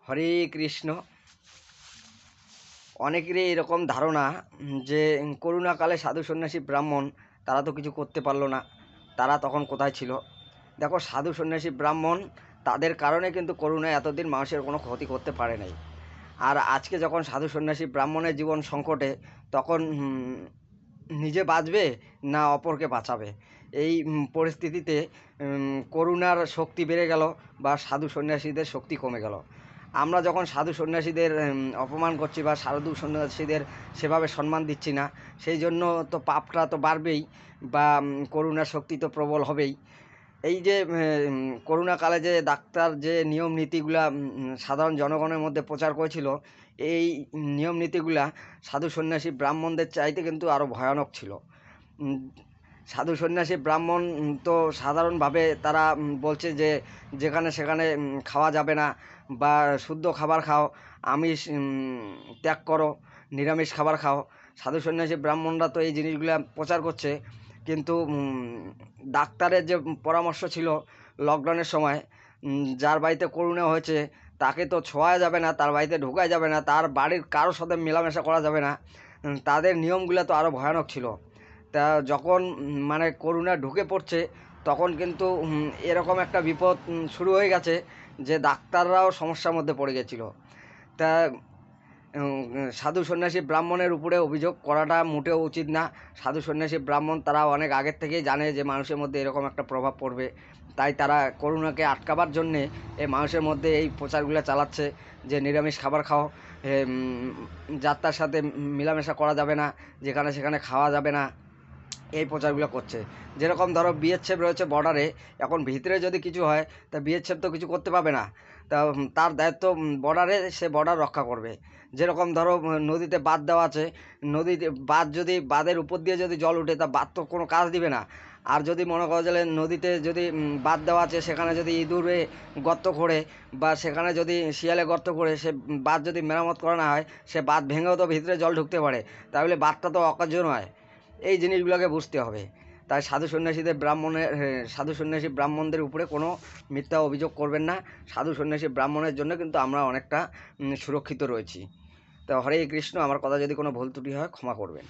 হরে কৃষ্ণ। অনেকেরই এরকম ধারণা যে করোনাকালে সাধু সন্ন্যাসী ব্রাহ্মণ তারা তো কিছু করতে পারলো না, তারা তখন কোথায় ছিল। দেখো, সাধু সন্ন্যাসী ব্রাহ্মণ তাদের কারণে কিন্তু করোনায় এতদিন মানুষের কোনো ক্ষতি করতে পারে নাই। আর আজকে যখন সাধু সন্ন্যাসী ব্রাহ্মণের জীবন সংকটে, তখন নিজে বাঁচবে না অপরকে বাঁচাবে, এই পরিস্থিতিতে করুণার শক্তি বেড়ে গেল বা সাধু সন্ন্যাসীদের শক্তি কমে গেল। আমরা যখন সাধু সন্ন্যাসীদের অপমান করছি বা সাধু সন্ন্যাসীদের সেভাবে সম্মান দিচ্ছি না, সেই জন্য তো পাপটা তো বাড়বেই বা করুণার শক্তি তো প্রবল হবেই। এই যে করোনাকালে যে ডাক্তার যে নিয়ম নীতিগুলা সাধারণ জনগণের মধ্যে প্রচার করেছিল, এই নিয়ম নীতিগুলা সাধু সন্ন্যাসী ব্রাহ্মণদের চাইতে কিন্তু আরও ভয়ানক ছিল। সাধু সন্ন্যাসী ব্রাহ্মণ তো সাধারণভাবে তারা বলছে যে যেখানে সেখানে খাওয়া যাবে না বা শুদ্ধ খাবার খাও, আমিষ ত্যাগ করো, নিরামিষ খাবার খাও। সাধু সন্ন্যাসী ব্রাহ্মণরা তো এই জিনিসগুলা প্রচার করছে, কিন্তু ডাক্তারের যে পরামর্শ ছিল লকডাউনের সময়, যার বাড়িতে করোনা হয়েছে তাকে তো ছোঁয়া যাবে না, তার বাড়িতে ঢোকা যাবে না, তার বাড়ির কারোর সাথে মেলামেশা করা যাবে না। তাদের নিয়মগুলো তো আরও ভয়ানক ছিল। তা যখন মানে করোনা ঢুকে পড়ছে, তখন কিন্তু এরকম একটা বিপদ শুরু হয়ে গেছে যে ডাক্তাররাও সমস্যার মধ্যে পড়ে গেছিলো। তা সাধু সন্ন্যাসী ব্রাহ্মণের উপরে অভিযোগ করাটা মোটেও উচিত না। সাধু সন্ন্যাসী ব্রাহ্মণ তারা অনেক আগের থেকেই জানে যে মানুষের মধ্যে এরকম একটা প্রভাব পড়বে, তাই তারা করোনাকে আটকাবার জন্যে এই মানুষের মধ্যে এই প্রচারগুলো চালাচ্ছে যে নিরামিষ খাবার খাও, যাত্রার সাথে মেলামেশা করা যাবে না, যেখানে সেখানে খাওয়া যাবে না, এই প্রচারগুলো করছে। যেরকম ধরো বিএসএফ রয়েছে বর্ডারে, এখন ভিতরে যদি কিছু হয় তা বিএসএফ তো কিছু করতে পারবে না, তা তার দায়িত্ব বর্ডারে, সে বর্ডার রক্ষা করবে। যেরকম ধরো নদীতে বাঁধ দেওয়া আছে, নদীতে বাঁধ যদি বাঁধের উপর দিয়ে যদি জল উঠে, তা বাঁধ তো কোনো কাজ দিবে না। আর যদি মনে করো যে নদীতে যদি বাঁধ দেওয়া আছে, সেখানে যদি ইঁদুরে গর্ত করে বা সেখানে যদি শিয়ালে গর্ত করে সে বাঁধ যদি মেরামত করা না হয়, সে বাঁধ ভেঙেও তো ভিতরে জল ঢুকতে পারে, তাহলে বাঁধটা তো অকার্য নয়। এই জিনিসগুলোকে বুঝতে হবে। তাই সাধু সন্ন্যাসী ব্রাহ্মণদের উপরে কোনো মিথ্যা অভিযোগ করবেন না। সাধু সন্ন্যাসী ব্রাহ্মণের জন্য কিন্তু আমরা অনেকটা সুরক্ষিত রয়েছি। তো হরে কৃষ্ণ। আমার কথা যদি কোনো ভুল ত্রুটি হয় ক্ষমা করবেন।